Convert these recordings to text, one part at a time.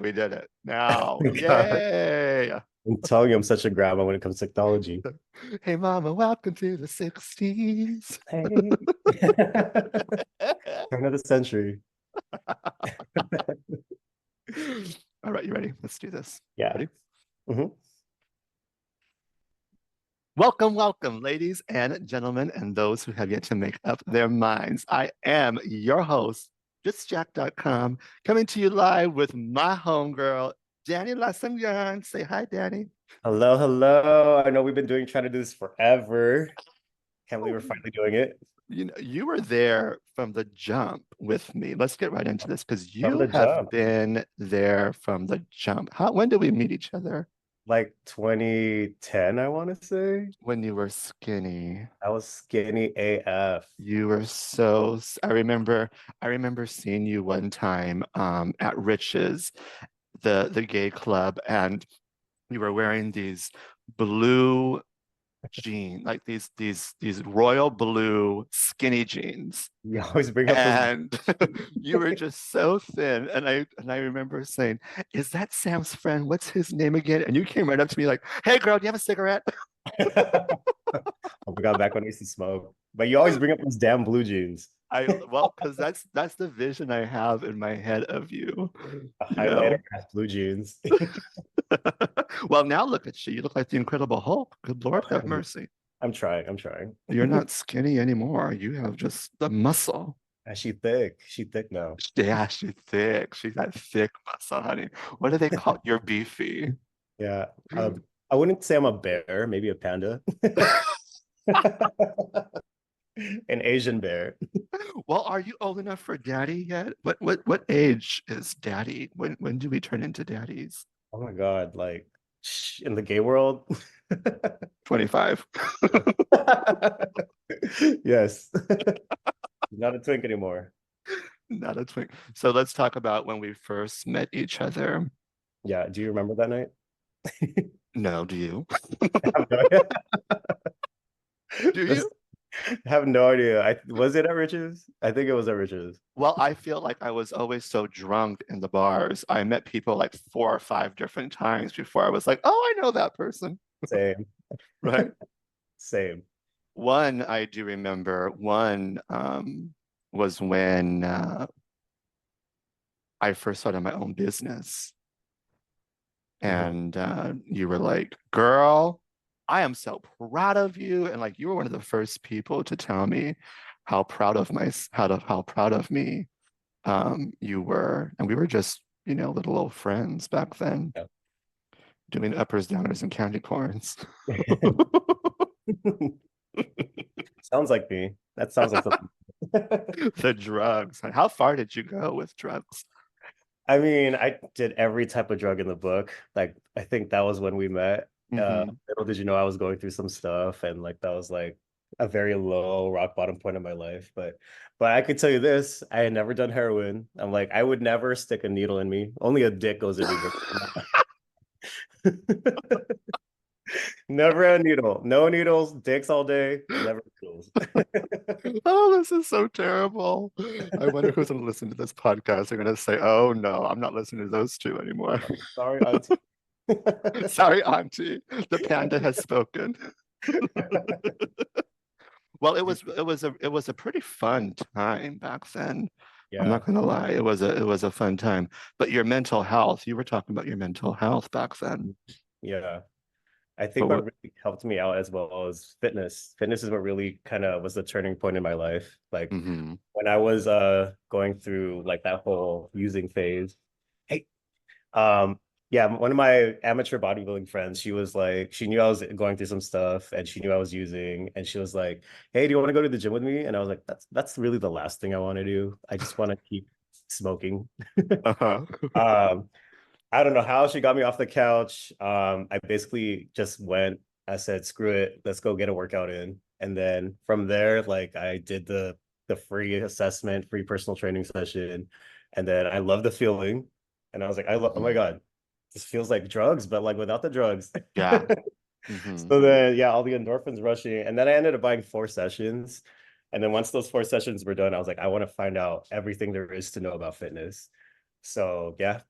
We did it. Now, My God. yay. I'm telling you, I'm such a grandma when it comes to technology. Hey, mama, welcome to the 60s. Hey. Turn of the century. All right, you ready? Let's do this. Yeah. Ready? Hmm. Welcome, welcome, ladies and gentlemen, and those who have yet to make up their minds. I am your host, JustJack.com, coming to you live with my homegirl, Danny Lacangan. Say hi, Danny. Hello, hello. I know we've been trying to do this forever. Can't believe we're finally doing it. You were there from the jump with me. Let's get right into this because From you the have jump. been there from the jump. When did we meet each other? Like 2010, I want to say. When you were skinny. I was skinny AF. You were I remember seeing you one time at Rich's, the gay club, and you were wearing these blue jeans, like these royal blue skinny jeans. You always bring up those. And you were just so thin. And I remember saying, "Is that Sam's friend? What's his name again?" And you came right up to me like, "Hey girl, do you have a cigarette?" Oh my God, back when I used to smoke. But you always bring up those damn blue jeans. Well, because that's the vision I have in my head of you, A you highlighter know. has blue jeans. Well, now look at you. You look like the Incredible Hulk. Good Lord, have mercy. I'm trying. I'm trying. You're not skinny anymore. You have just the muscle. And she thick. She thick now. Yeah, she's thick. She's that thick muscle, honey. What do they call you're beefy? Yeah. I wouldn't say I'm a bear, maybe a panda. An Asian bear. Well, are you old enough for daddy yet? What age is daddy? When do we turn into daddies? Oh my God. Like in the gay world. 25. Yes. Not a twink anymore. Not a twink. So let's talk about when we first met each other. Yeah. Do you remember that night? No, do you? I have no idea. Do This- you? I have no idea. Was it at Rich's? I think it was at Rich's. Well, I feel like I was always so drunk in the bars. I met people like 4 or 5 different times before I was like, oh, I know that person. Same. Right. Same. One I do remember, one was when I first started my own business. Mhm. And you were like, girl, I am so proud of you. And like you were one of the first people to tell me how proud of me you were. And we were just, little old friends back then, Yeah. doing uppers, downers, and candy corns. Sounds like me. That sounds like something. The drugs. How far did you go with drugs? I mean, I did every type of drug in the book. Like, I think that was when we met. Hmm. Little did you know I was going through some stuff, and like that was like a very low rock bottom point in my life. But I could tell you this: I had never done heroin. I'm like, I would never stick a needle in me. Only a dick goes in me. Never a needle. No needles. Dicks all day. Never needles. Oh, this is so terrible. I wonder who's going to listen to this podcast. They're going to say, oh, no, I'm not listening to those two anymore. Sorry, auntie. Sorry, Auntie. The panda has spoken. Well, it was a pretty fun time back then. I'm Yeah. not gonna lie, it was a fun time. But your mental health, you were talking about your mental health back then. Yeah. I think But what what? really helped me out as well is fitness. Fitness is what really kind of was the turning point in my life. Like Hmm. when I was going through like that whole using phase. Hey, um yeah, one of my amateur bodybuilding friends, she was like, she knew I was going through some stuff and she knew I was using, and she was like, "Hey, do you want to go to the gym with me?" And I was like, that's really the last thing I want to do. I just want to keep smoking. Uh-huh. Um I don't know how she got me off the couch. I basically just went. I said, "Screw it, let's go get a workout in." And then from there, like I did the free assessment, free personal training session, and then I love the feeling. And I was like, I love. Oh my Mhm. God, this feels like drugs, but like without the drugs. Yeah. Hmm. So then, yeah, all the endorphins rushing, and then I ended up buying 4 sessions. And then once those 4 sessions were done, I was like, I want to find out everything there is to know about fitness. So yeah,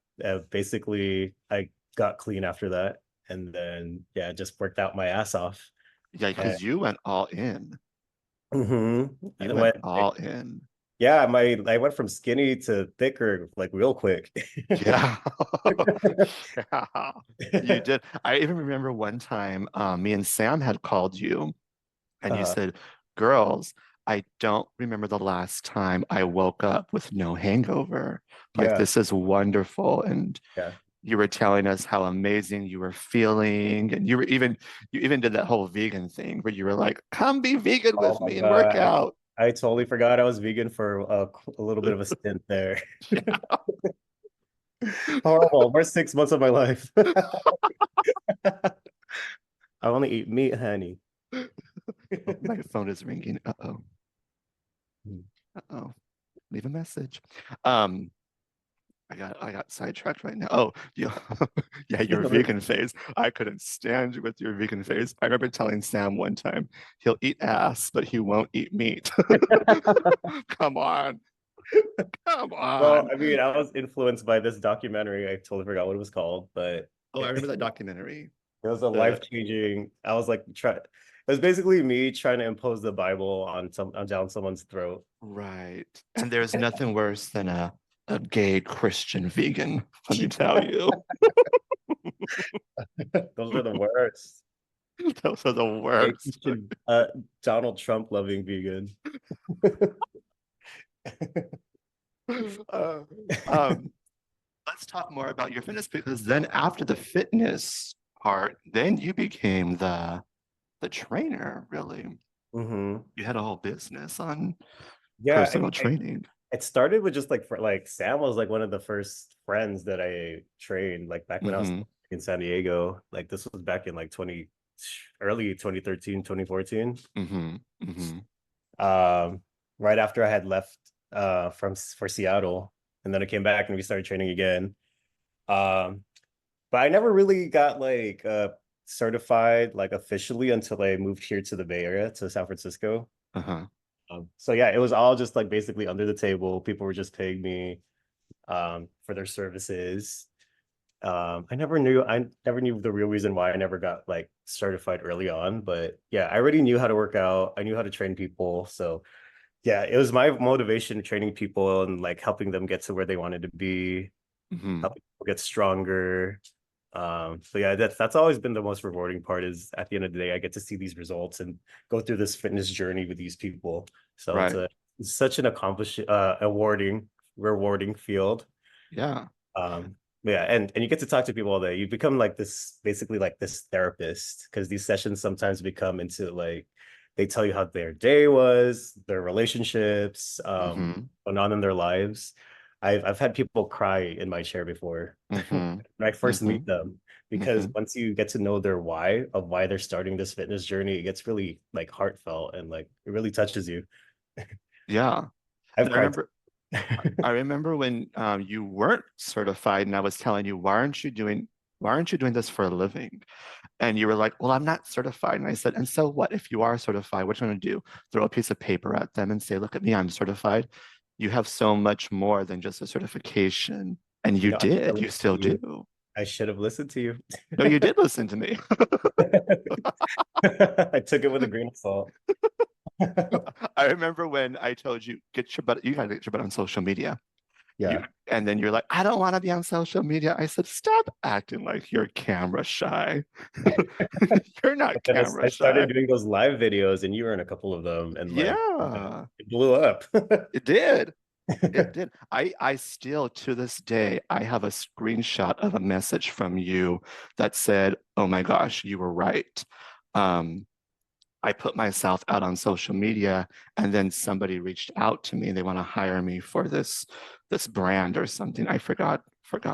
basically I got clean after that, and then yeah, just worked out my ass off. Yeah, And because you went all in. You I went went all in. yeah, my I went from skinny to thicker like real quick. Yeah. Yeah. You did. I even remember one time, me and Sam had called you and you uh, said, girls, I don't remember the last time I woke up with no hangover. Like, yeah, this is wonderful. And yeah. you were telling us how amazing you were feeling. And you even did that whole vegan thing where you were like, come be vegan Oh with my me and work God. out. I totally forgot I was vegan for a little bit of a stint there. Horrible. Worst 6 months of my life. I only eat meat, honey. Oh, my phone is ringing. Uh-oh. Uh-oh. Leave a message. Um, I got sidetracked right now. Oh, yeah. Yeah, your vegan phase. I couldn't stand you with your vegan phase. I remember telling Sam one time, he'll eat ass, but he won't eat meat. Come on. Come Well, on. I mean, I was influenced by this documentary. I totally forgot what it was called, but Oh, I remember it that documentary. was a The life-changing. I was like, try. It was basically me trying to impose the Bible on down someone's throat. right. And there's nothing worse than a gay Christian vegan, let me tell you. Those are the worst. Those are the A worst. Christian, Donald Trump loving vegan. Uh, um, let's talk more about your fitness because then after the fitness part, then you became the trainer, really. Hmm. You had a whole business on Yeah, I personal mean, training. it started with just like for like Sam was like one of the first friends that I trained like back when I was Mm-hmm. in San Diego. Like this was back in like 20 early 2013, 2014. Mm-hmm. Mm-hmm. Um right after I had left from for Seattle, and then I came back and we started training again. Um but I never really got like certified like officially until I moved here to the Bay Area to San Francisco. Uh-huh. So yeah, it was all just like basically under the table. People were just paying me for their services. I never knew the real reason why I never got like certified early on, but yeah, I already knew how to work out. I knew how to train people. So yeah, it was my motivation training people and like helping them get to where they wanted to be, Mm-hmm. helping people get stronger. So yeah, that's always been the most rewarding part is at the end of the day, I get to see these results and go through this fitness journey with these people. So Right. it's such an rewarding field. Yeah. Yeah, and you get to talk to people all day. You become like this, basically like this therapist, because these sessions sometimes become into like they tell you how their day was, their relationships, Mm-hmm. going on in their lives. I've had people cry in my chair before when Mm-hmm. I first Mm-hmm. meet them, because Mm-hmm. once you get to know their why of why they're starting this fitness journey, it gets really like heartfelt and like it really touches you. Yeah. I've And cried. I remember when you weren't certified and I was telling you, why aren't you doing this for a living? And you were like, well, I'm not certified. And I said, and so what if you are certified? What you want to do? Throw a piece of paper at them and say, look at me, I'm certified. You have so much more than just a certification. And You you know, I should have did, you listened still to you. do. I should have listened to you. No, you did listen to me. I took it with a grain of salt. I remember when I told you, get your butt, you gotta get your butt on social media. You Yeah. and then you're like, I don't want to be on social media. I said, stop acting like you're camera shy. You're not But then camera I started shy. doing those live videos and you were in a couple of them and like Yeah, it blew up. it did. It did. I still to this day I have a screenshot of a message from you that said, "Oh my gosh, you were right." Um, I put myself out on social media, and then somebody reached out to me. They want to hire me for this brand or something. I forgot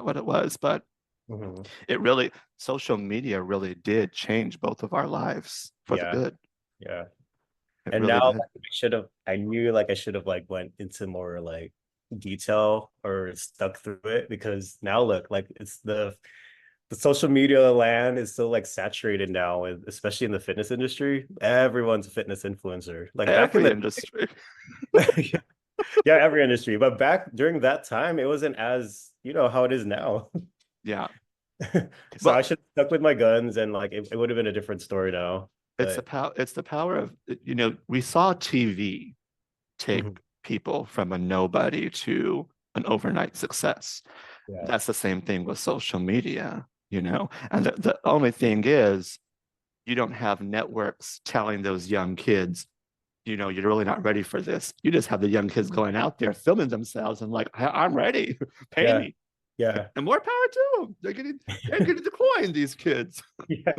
what it was, but Mhm. it really social media really did change both of our lives for the Yeah. good. Yeah. It And really now did. like, I knew like I should have like went into more like detail or stuck through it, because now look, like it's the social media land is so like saturated now, especially in the fitness industry. Everyone's a fitness influencer. Like back in Every the industry. Yeah, every industry. But back during that time, it wasn't as, how it is now. Yeah. So I Well, should have stuck with my guns and like it would have been a different story now. But it's the power of, we saw TV take mhm, people from a nobody to an overnight success. yeah, That's the same thing with social media, and the only thing is you don't have networks telling those young kids, you're really not ready for this. You just have the young kids going out there filming themselves and like, I'm ready, pay yeah, me. yeah, And more power to them. They're getting the coin, these kids. yeah.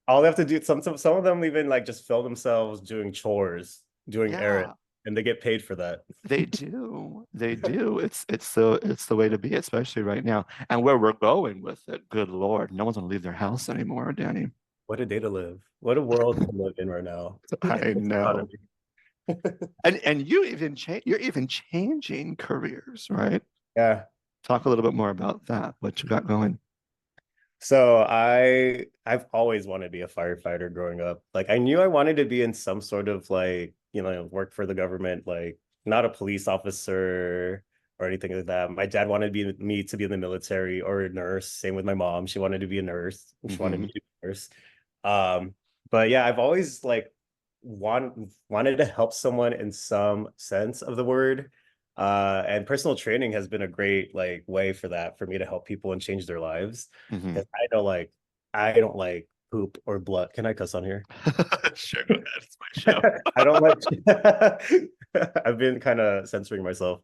All they have to do, some of them even like just film themselves doing chores, doing errands, Yeah, and they get paid for that. they do. They do. It's the way to be, especially right now. And where we're going with it, good Lord, no one's gonna leave their house anymore, Danny. What a day to live. What a world to live in right now. I This know. economy. And you're even changing careers, right? Yeah. Talk a little bit more about that, what you got going. So I've always wanted to be a firefighter growing up. Like I knew I wanted to be in some sort of like, work for the government, like not a police officer or anything like that. My dad wanted me to be in the military or a nurse. Same with my mom. She wanted to be a nurse. She wanted me Hmm. to be a nurse. Um, but yeah, I've always like wanted to help someone in some sense of the word. And personal training has been a great like way for that for me to help people and change their lives. Hmm. Because I don't like poop or blood. Can I cuss on here? Sure, go ahead. It's my show. I don't like I've been kind of censoring myself.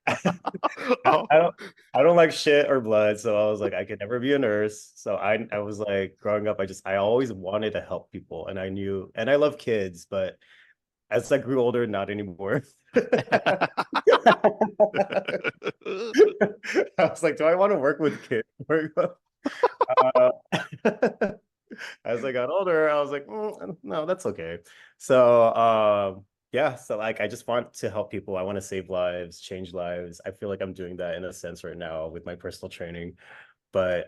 I Oh. don't I don't like shit or blood. So I was like, I could never be a nurse. So I was like growing up, I always wanted to help people and I knew and I love kids, but as I grew older, not anymore. I was like, do I want to work with kids? Uh, as I got older, I was like, no, that's okay. So, yeah, so like I just want to help people. I want to save lives, change lives. I feel like I'm doing that in a sense right now with my personal training. But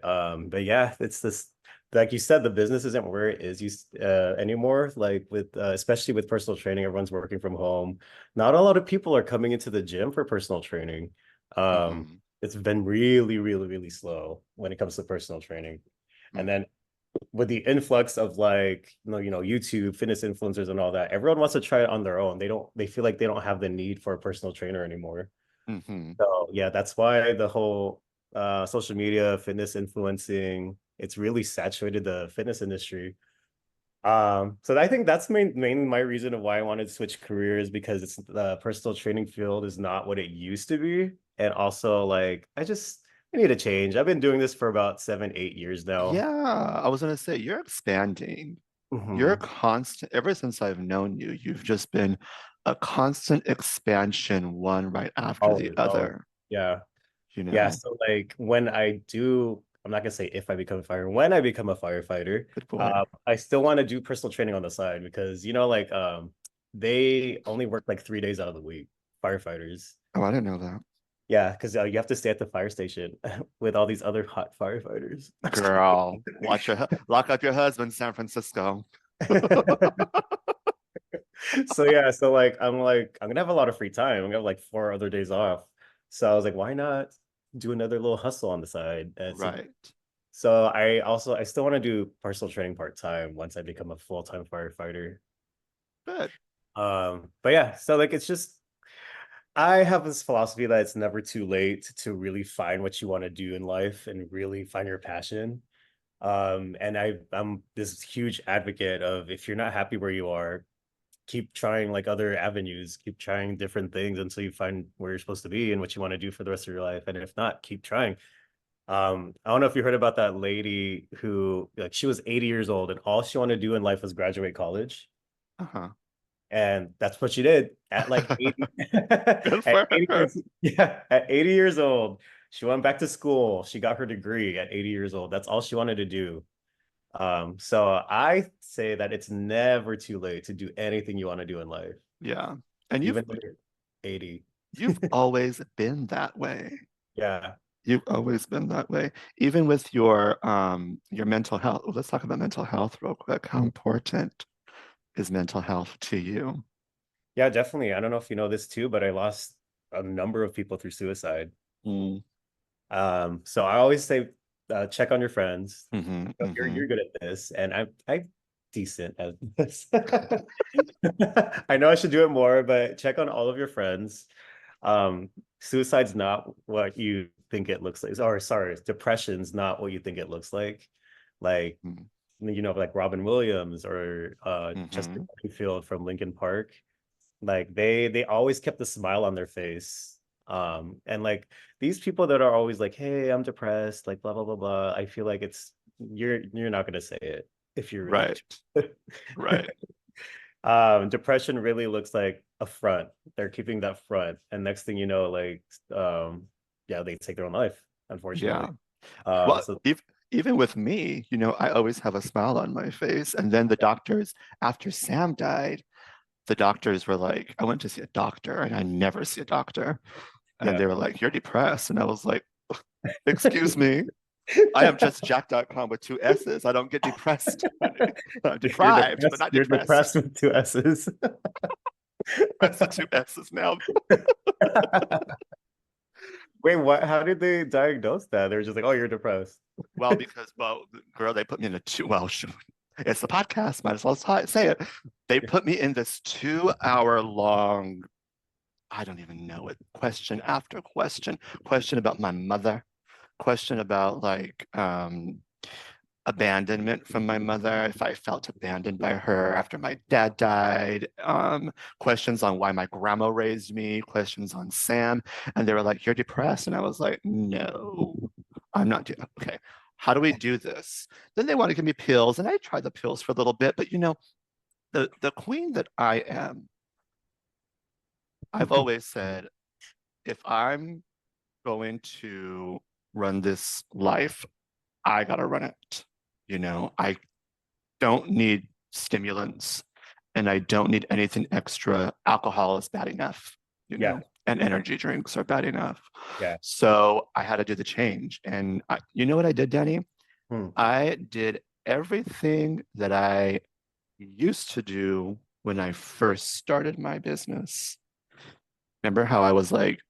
yeah, it's this like you said, the business isn't where it is anymore. Like with especially with personal training, everyone's working from home. Not a lot of people are coming into the gym for personal training. Hmm. It's been really, really, really slow when it comes to personal training. And then with the influx of like YouTube fitness influencers and all that, everyone wants to try it on their own. They feel like they don't have the need for a personal trainer anymore. Hmm. So yeah, that's why the whole social media fitness influencing, it's really saturated the fitness industry. So I think that's mainly my reason of why I wanted to switch careers because it's the personal training field is not what it used to be. And also like I need a change. I've been doing this for about 7, 8 years now. Yeah, I was gonna say you're expanding. You're a Mhm. constant, ever since I've known you, you've just been a constant expansion, one right after the Always, always. other, Yeah. you Yeah. know. So like when I do, I'm not gonna say if I become a firefighter, when I become a firefighter, Good boy. I still want to do personal training on the side because like they only work like 3 days out of the week, firefighters. Oh, I didn't know that. Yeah, because you have to stay at the fire station with all these other hot firefighters. I'm just Girl, lock up your husband, San Francisco. kidding. So yeah, so like I'm gonna have a lot of free time. I'm gonna have like 4 other days off. So I was like, why not do another little hustle on the side? Right. So I still want to do personal training part-time once I become a full-time firefighter. Good. But yeah, so like it's just I have this philosophy that it's never too late to really find what you want to do in life and really find your passion. And I'm this huge advocate of if you're not happy where you are, keep trying like other avenues, keep trying different things until you find where you're supposed to be and what you want to do for the rest of your life. And if not, keep trying. I don't know if you heard about that lady who like she was 80 years old and all she wanted to do in life was graduate college. Uh-huh. And that's what she did at like 80 Good at for 80 her. years, yeah, at 80 years old. She went back to school. She got her degree at 80 years old. That's all she wanted to do. So I say that it's never too late to do anything you want to do in life, Yeah. And you've even when you're 80. you've always been that way. Yeah. You've always been that way. Even with your mental health. Let's talk about mental health real quick. How important is mental health to you? Yeah, definitely. I don't know if you know this too, but I lost a number of people through suicide. Mm, So I always say, check on your friends. hmm You're good at this, and I'm decent at this. I know I should do it more, but check on all of your friends. Um, Suicide's not what you think it looks like, or sorry, depression's not what you think it looks like. Like, like Robin Williams or Chester hmm Benningfield from Linkin Park. Like they always kept a smile on their face. And like these people that are always like, hey, I'm depressed, like blah blah blah blah. I feel like you're not gonna say it if you're really Right, right. depression really looks like a front. They're keeping that front. And next thing you know, like yeah, they take their own life, unfortunately. Yeah. Well, So even with me, I always have a smile on my face. And then the doctors, after Sam died, the doctors were like, I went to see a doctor and I never see a doctor. And yeah. they were like, you're depressed. And I was like, excuse me, I am just Jack.com with two S's. I don't get depressed. I'm You're deprived, but depressed. not You're depressed. depressed with two S's. That's the two S's now. Wait, what? How did they diagnose that? They were just like, "Oh, you're depressed." Well, girl, they put me in it's a podcast, might as well say it. They put me in this 2 hour long, I don't even know it, question after question about my mother, question about like abandonment from my mother, if I felt abandoned by her after my dad died, questions on why my grandma raised me, questions on Sam. And they were like, you're depressed. And I was like, no, I'm not doing okay. How do we do this? Then they want to give me pills, and I tried the pills for a little bit, but the queen that I am, I've always said, if I'm going to run this life, I gotta run it. I don't need stimulants and I don't need anything extra. Alcohol is bad enough, Yeah, and energy drinks are bad enough. yeah. So I had to do the change. And you know what I did, Danny? Hmm. I did everything that I used to do when I first started my business. Remember how I was like,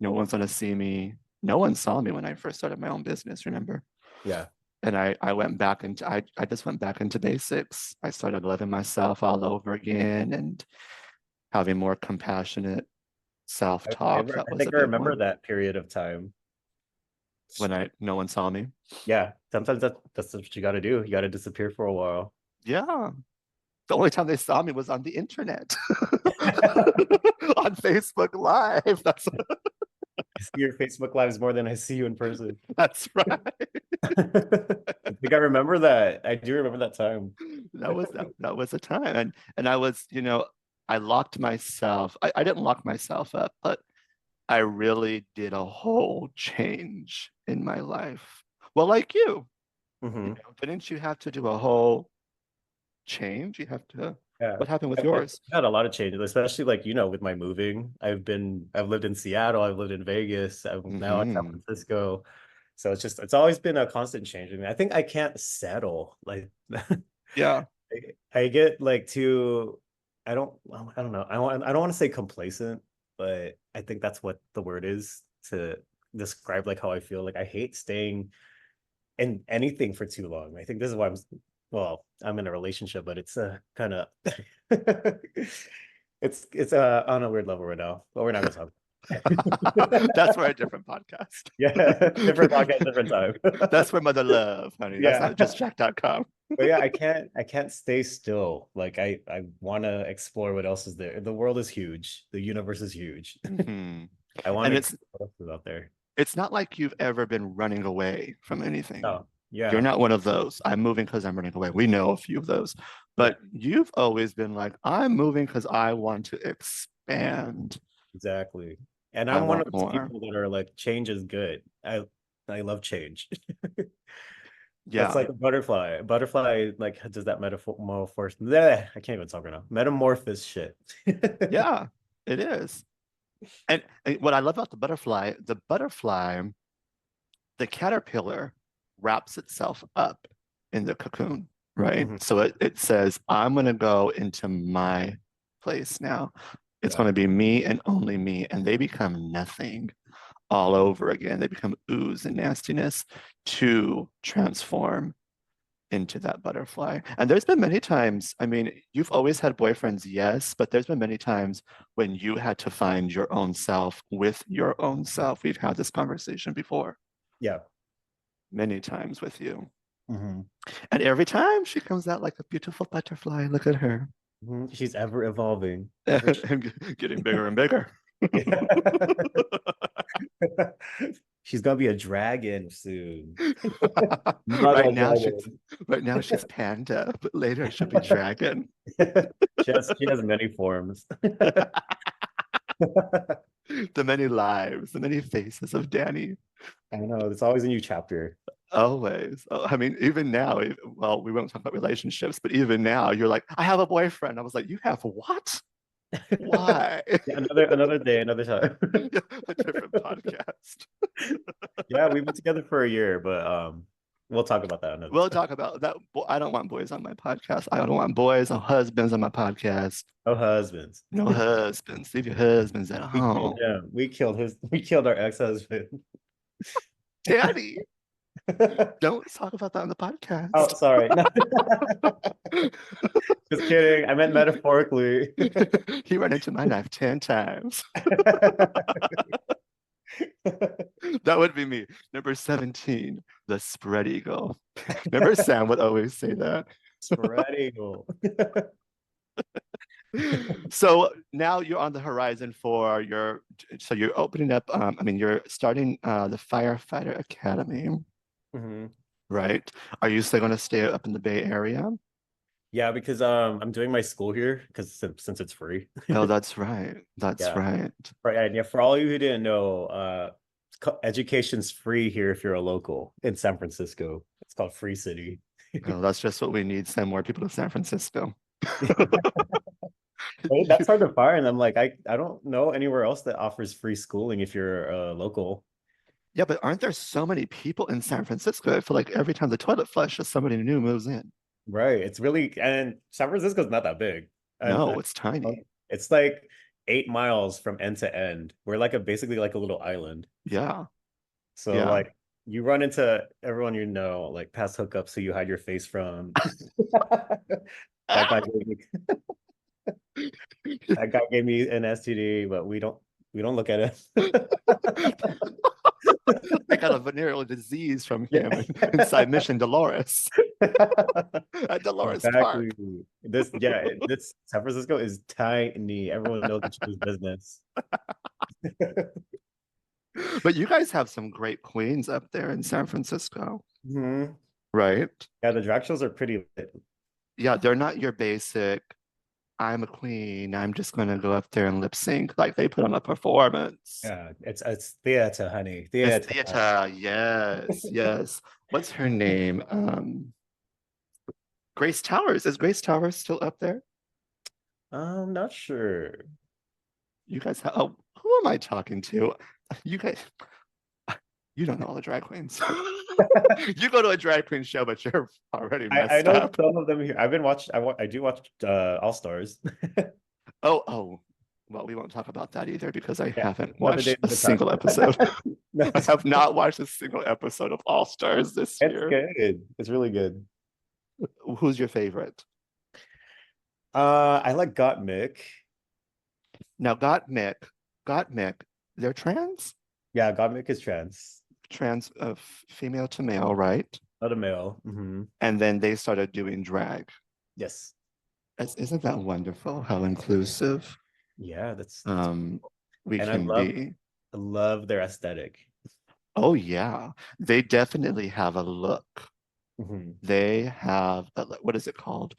no one's gonna see me. No one saw me when I first started my own business, remember? Yeah. And I went back into I just went back into basics. I started loving myself all over again and having more compassionate self-talk. That I was think a I big remember one. that period of time. When I no one saw me. Yeah, sometimes that's what you got to do. You got to disappear for a while. Yeah. The only time they saw me was on the internet. On Facebook Live. I see your Facebook lives more than I see you in person. That's right. I think I remember that. I do remember that time. That was a time. And I was, I locked myself. I didn't lock myself up, but I really did a whole change in my life. Well, like Hmm. didn't you have to do a whole change? You have to, Yeah. what happened with I've yours? had a lot of changes, especially like, with my moving. I've lived in Seattle, I've lived in Vegas, I'm now in San Hmm Francisco. So it's always been a constant change. I mean, I think I can't settle. Like Yeah. I get like too, I don't know. I don't want to say complacent, but I think that's what the word is to describe like how I feel. Like I hate staying in anything for too long. I think this is why I'm in a relationship, but it's kind of it's on a weird level right now, but we're not gonna talk. That's for a different podcast. Yeah, different podcast, different time. That's for Mother Love, honey. That's Yeah. not just Jack.com. But yeah, I can't stay still. Like I want to explore what else is there. The world is huge. The universe is huge. hmm I want And to it's explore what else is out there. it's not like you've ever been running away from anything. Oh, You're yeah. not one of those. I'm moving because I'm running away. We know a few of those. Yeah, But you've always been like, I'm moving because I want to expand. exactly. And I I'm one want of those more. people that are like change is good. I love change. It's Yeah. like a butterfly. A butterfly like does that metamorphose. Bleh, I can't even talk right now. Metamorphosis shit. Yeah, it is. And what I love about the butterfly, the caterpillar wraps itself up in the cocoon, right? Mhm. So it says, I'm going to go into my place now. It's Yeah. going to be me and only me, and they become nothing all over again. They become ooze and nastiness to transform into that butterfly. And there's been many times, I mean, you've always had boyfriends, yes, but there's been many times when you had to find your own self with your own self. We've had this conversation before, Yeah. many times with you. Hmm. And every time she comes out like a beautiful butterfly. Look at her. She's ever evolving, ever. And getting bigger and bigger. She's gonna be a dragon soon. Not Right a now she's dragon. right now she's panda, but later she'll be dragon. She has many forms. The many lives, the many faces of Danny. I know, it's always a new chapter. Always. Oh, I mean, even now, well, we won't talk about relationships, but even now, you're like, I have a boyfriend. I was like, you have what? Why? Yeah, another day, another time. A different podcast. Yeah, we've been together for a year, but we'll talk about that another We'll time. talk about that. I don't want boys on my podcast. I don't want boys or husbands on my podcast. Oh, husbands. No husbands. Leave your husbands at We killed home. him. We killed our ex-husband. Daddy, don't talk about that on the Oh, podcast. sorry. No, just kidding. I meant metaphorically. He ran into my knife 10 times. That would be me. Number 17, the spread eagle. Remember Sam would always say that. Spread eagle. So now you're on the horizon for so you're opening up, I mean, you're starting the Firefighter Academy, Mhm. right? Are you still going to stay up in the Bay Area? Yeah, because I'm doing my school here because since it's free. Oh, that's right. That's Yeah. right. Right. Yeah. For all of you who didn't know, education's free here if you're a local in San Francisco. It's called Free City. Oh, that's just what we need. Send more people to San Francisco. Hey, that's hard to find. I'm like, I don't know anywhere else that offers free schooling if you're a local. Yeah, but aren't there so many people in San Francisco? I feel like every time the toilet flushes, somebody new moves in. Right. It's really, and San Francisco's not that big. And No, it's tiny. it's like 8 miles from end to end. We're like basically like a little island. Yeah, So yeah. like you run into everyone you know, like past hookups who you hide your face from. That guy gave me that guy gave me an STD, but we don't look at it. I got a venereal disease from Yeah. him inside Mission Dolores at Dolores Exactly. Park. This San Francisco is tiny. Everyone knows each other's business. But you guys have some great queens up there in San Francisco, Mhm. right? Yeah, the drag shows are pretty lit. Yeah, they're not your basic, I'm a queen, I'm just gonna go up there and lip sync. Like they put on a performance. Yeah, it's theater, honey. It's Theater. theater. Yes, yes. What's her name? Grace Towers. Is Grace Towers still up there? I'm not sure. You guys have, oh, who am I talking to? You guys, you don't know all the drag queens. You go to a drag queen show, but you're already I messed know up. some of them here. I've been watched. I do watch All Stars. Oh, well, we won't talk about that either because I Yeah, haven't another watched day a to talk. single episode. No, I have not watched a single episode of All Stars this it's year. good. It's really good. Who's your favorite? I like Gottmik. Now, Gottmik, they're trans? Yeah, Gottmik is Trans of female to male, right? not a male. Hmm. And then they started doing drag. Yes. Isn't that wonderful how inclusive Yeah, that's we and I can love be? I love their aesthetic. Oh yeah, they definitely have a look. Hmm. They have what is it called?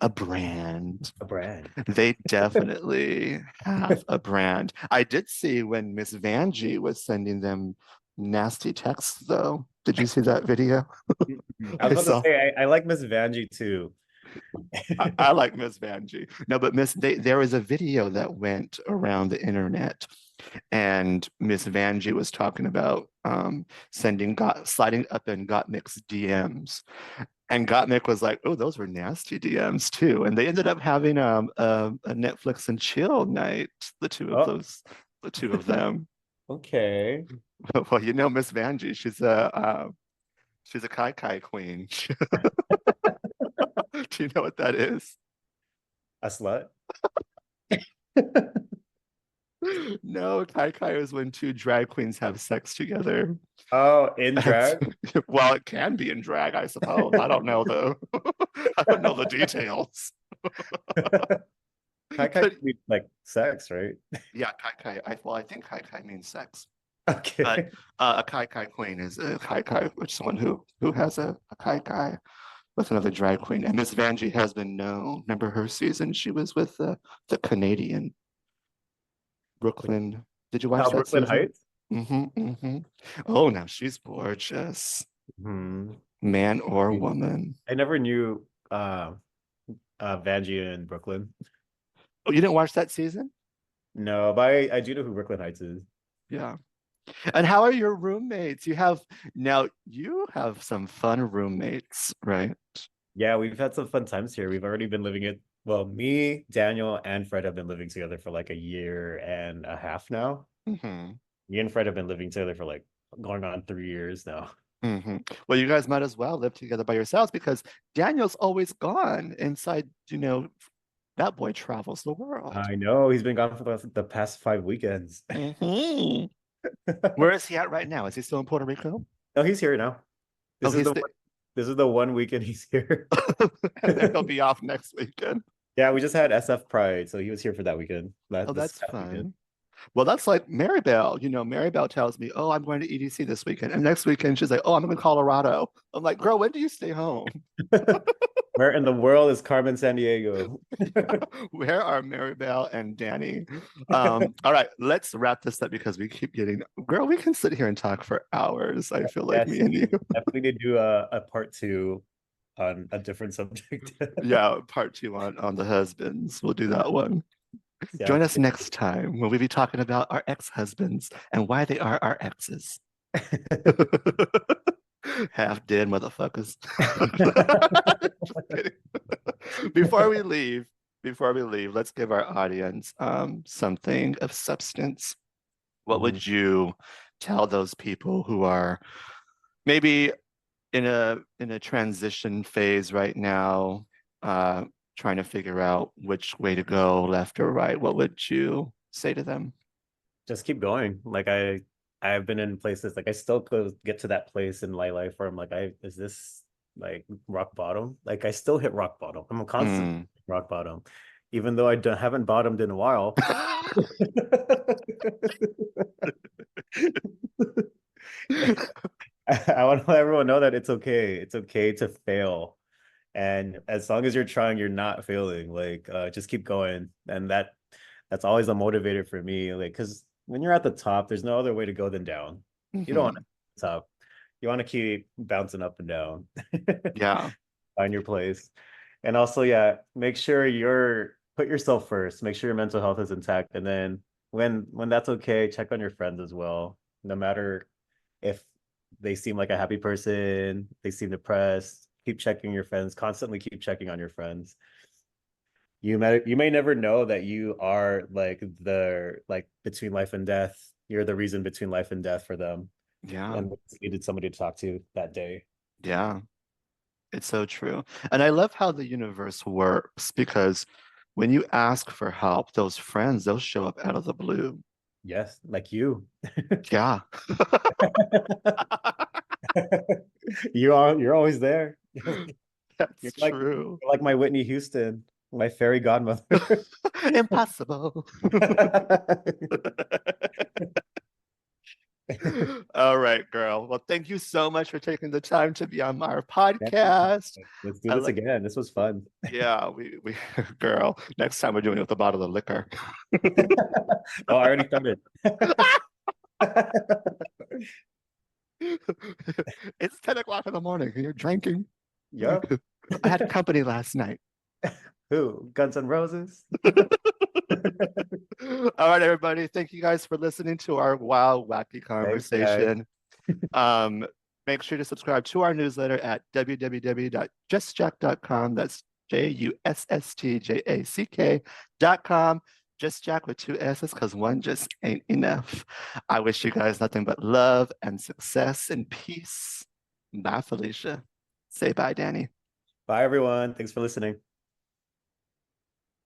A brand. A brand. They definitely have a brand. I did see when Miss Vanjie was sending them nasty texts, though. Did you see that video? I I was about saw. to say I like Miss Vanjie too. I like Miss Vanjie. No, but there was a video that went around the internet, and Miss Vanjie was talking about sliding up in Gottmik's DMs. And Gottmik was like, oh, those were nasty DMs too. And they ended up having a Netflix and chill night, Oh, the two of them. okay. Well, you know, Miss Vanjie, she's a Kai Kai queen. Do you know what that is? A slut? No, Kai Kai is when two drag queens have sex together. Oh, in That's, drag? well, it can be in drag, I suppose. I don't know the I don't know the details. Kai Kai But could be like sex, right? yeah, Kai Kai. I think Kai Kai means sex. But Okay. a Kai Kai queen is a Kai Kai, which someone who has a Kai Kai with another drag queen. And Miss Vanjie has been known. Remember her season? She was with the Canadian Brooklyn. Did you watch Oh, that Brooklyn season? Heights? Oh, now she's gorgeous, Hmm. man or woman. I never knew Vanjie in Brooklyn. Oh, you didn't watch that season? No, but I do know who Brooklyn Heights is. Yeah. And how are your roommates? You have some fun roommates, right? Yeah, we've had some fun times here. We've already been living it. Well, me, Daniel, and Fred have been living together for like a year and a half now. Hmm. Me and Fred have been living together for like going on 3 years now. Well, you guys might as well live together by yourselves because Daniel's always gone inside, that boy travels the world. I know he's been gone for the past 5 weekends. Hmm. Where is he at right now? Is he still in Puerto Rico? No, he's here now. Oh, This is this is the one weekend he's here. and then he'll be off next weekend. Yeah, we just had SF Pride, so he was here for that weekend. Oh, This that's past weekend. fun. Well, that's like Maribel. Maribel tells me, "Oh, I'm going to EDC this weekend," and next weekend she's like, "Oh, I'm going to Colorado." I'm like, "Girl, when do you stay home?" Where in the world is Carmen Sandiego? Where are Maribel and Danny? All right, let's wrap this up because we keep getting, girl, we can sit here and talk for hours. I feel like me Yes, and you. definitely need to do a part two on a different subject. Yeah, part two on the husbands. We'll do that one. Yeah. Join us next time when we'll be talking about our ex-husbands and why they are our exes. Half dead motherfuckers. Just kidding. Before we leave, let's give our audience something of substance. What Mhm. would you tell those people who are maybe in a transition phase right now, trying to figure out which way to go, left or right? What would you say to them? Just keep going. I've been in places like I still could get to that place in my life where I'm like, is this like rock bottom? Like I still hit rock bottom. I'm constant Mm. rock bottom, even though haven't bottomed in a while. I want to let everyone know that it's okay. It's okay to fail. And as long as you're trying, you're not failing. Like just keep going. And that's always a motivator for me. Like, because when you're at the top, there's no other way to go than down. You don't want to Mhm. be at the top. You want to keep bouncing up and down. Yeah. Find your place. And also, yeah, make sure you're put yourself first. Make sure your mental health is intact. And then when that's okay, check on your friends as well. No matter if they seem like a happy person, they seem depressed, keep checking your friends, constantly keep checking on your friends. You may never know that you are like between life and death. You're the reason between life and death for them. Yeah. And they needed somebody to talk to that day. Yeah. It's so true. And I love how the universe works because when you ask for help, those friends, they'll show up out of the blue. Yes, like you. Yeah. You're always there. You're That's like true. you're like my Whitney Houston, my fairy godmother. Impossible. All right, girl. Well, thank you so much for taking the time to be on our podcast. Let's do I this like, again. This was fun. yeah, girl, next time we're doing it with a bottle of liquor. Oh, I already started. It's 10 o'clock in the morning and you're drinking. Yep. I had company last night. Who? Guns N' Roses? All right, everybody. Thank you guys for listening to our wild, wacky Thanks, guys. conversation. Um, Make sure to subscribe to our newsletter at www.justjack.com. That's JUSSTJACK.com. Just Jack with two S's because one just ain't enough. I wish you guys nothing but love and success and peace. Bye, Felicia. Say bye, Danny. Bye, everyone. Thanks for listening.